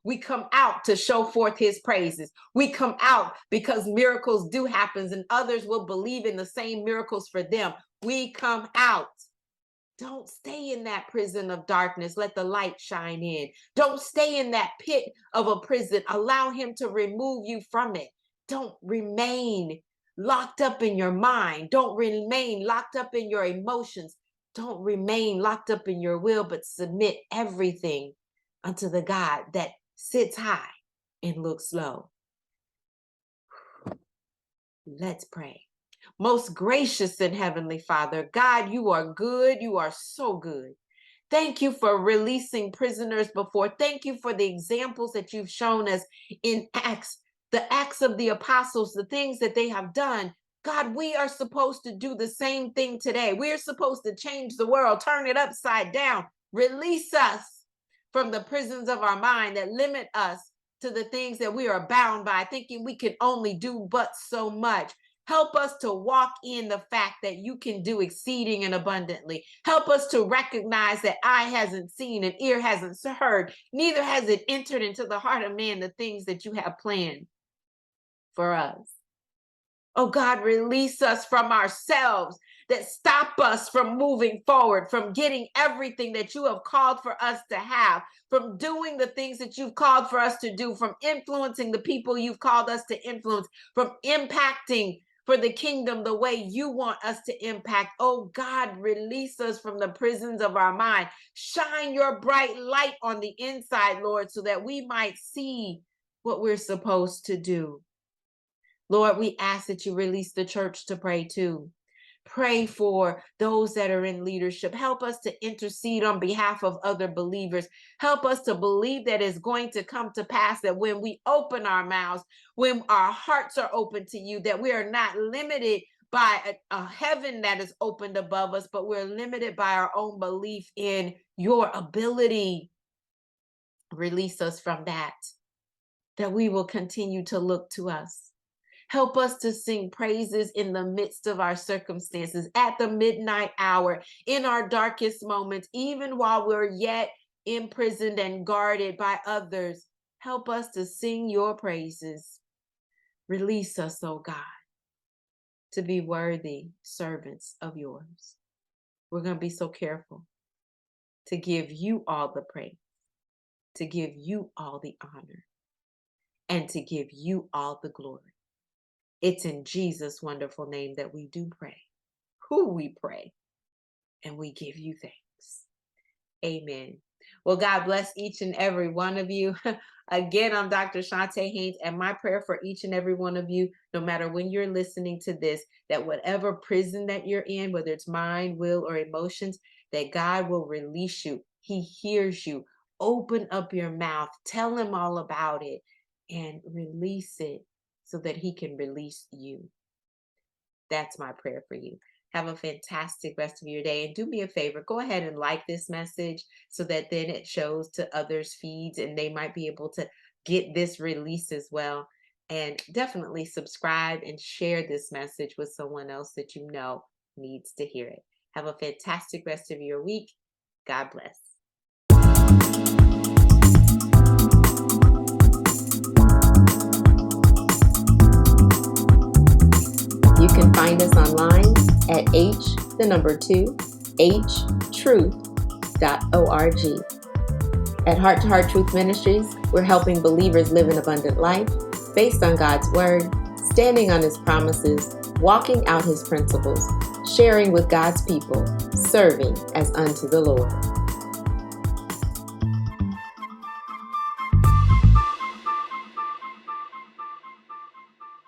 We come out to show forth his praises. We come out because miracles do happen and others will believe in the same miracles for them. We come out. Don't stay in that prison of darkness. Let the light shine in. Don't stay in that pit of a prison. Allow him to remove you from it. Don't remain locked up in your mind. Don't remain locked up in your emotions. Don't remain locked up in your will, but submit everything unto the God that sits high and looks low. Let's pray. Most gracious and heavenly Father, God, you are good. You are so good. Thank you for releasing prisoners before. Thank you for the examples that you've shown us in Acts, the acts of the apostles, the things that they have done. God, we are supposed to do the same thing today. We're supposed to change the world, turn it upside down. Release us from the prisons of our mind that limit us to the things that we are bound by, thinking we can only do but so much. Help us to walk in the fact that you can do exceeding and abundantly. Help us to recognize that eye hasn't seen and ear hasn't heard, neither has it entered into the heart of man the things that you have planned for us. Oh God, release us from ourselves that stop us from moving forward, from getting everything that you have called for us to have, from doing the things that you've called for us to do, from influencing the people you've called us to influence, from impacting for the kingdom the way you want us to impact. Oh God, release us from the prisons of our mind. Shine your bright light on the inside, Lord, so that we might see what we're supposed to do. Lord, we ask that you release the church to pray too. Pray for those that are in leadership. Help us to intercede on behalf of other believers. Help us to believe that it's going to come to pass that when we open our mouths, when our hearts are open to you, that we are not limited by a heaven that is opened above us, but we're limited by our own belief in your ability. Release us from that we will continue to look to us. Help us to sing praises in the midst of our circumstances, at the midnight hour, in our darkest moments, even while we're yet imprisoned and guarded by others. Help us to sing your praises. Release us, oh God, to be worthy servants of yours. We're going to be so careful to give you all the praise, to give you all the honor, and to give you all the glory. It's in Jesus' wonderful name that we do pray, who we pray, and we give you thanks. Amen. Well, God bless each and every one of you. Again, I'm Dr. Chonta Haynes, and my prayer for each and every one of you, no matter when you're listening to this, that whatever prison that you're in, whether it's mind, will, or emotions, that God will release you. He hears you. Open up your mouth. Tell him all about it and release it, so that he can release you. That's my prayer for you. Have a fantastic rest of your day. And do me a favor, go ahead and like this message so that then it shows to others' feeds and they might be able to get this release as well. And definitely subscribe and share this message with someone else that you know needs to hear it. Have a fantastic rest of your week. God bless. You can find us online at htruth.org. At Heart to Heart Truth Ministries, we're helping believers live an abundant life based on God's Word, standing on His promises, walking out His principles, sharing with God's people, serving as unto the Lord.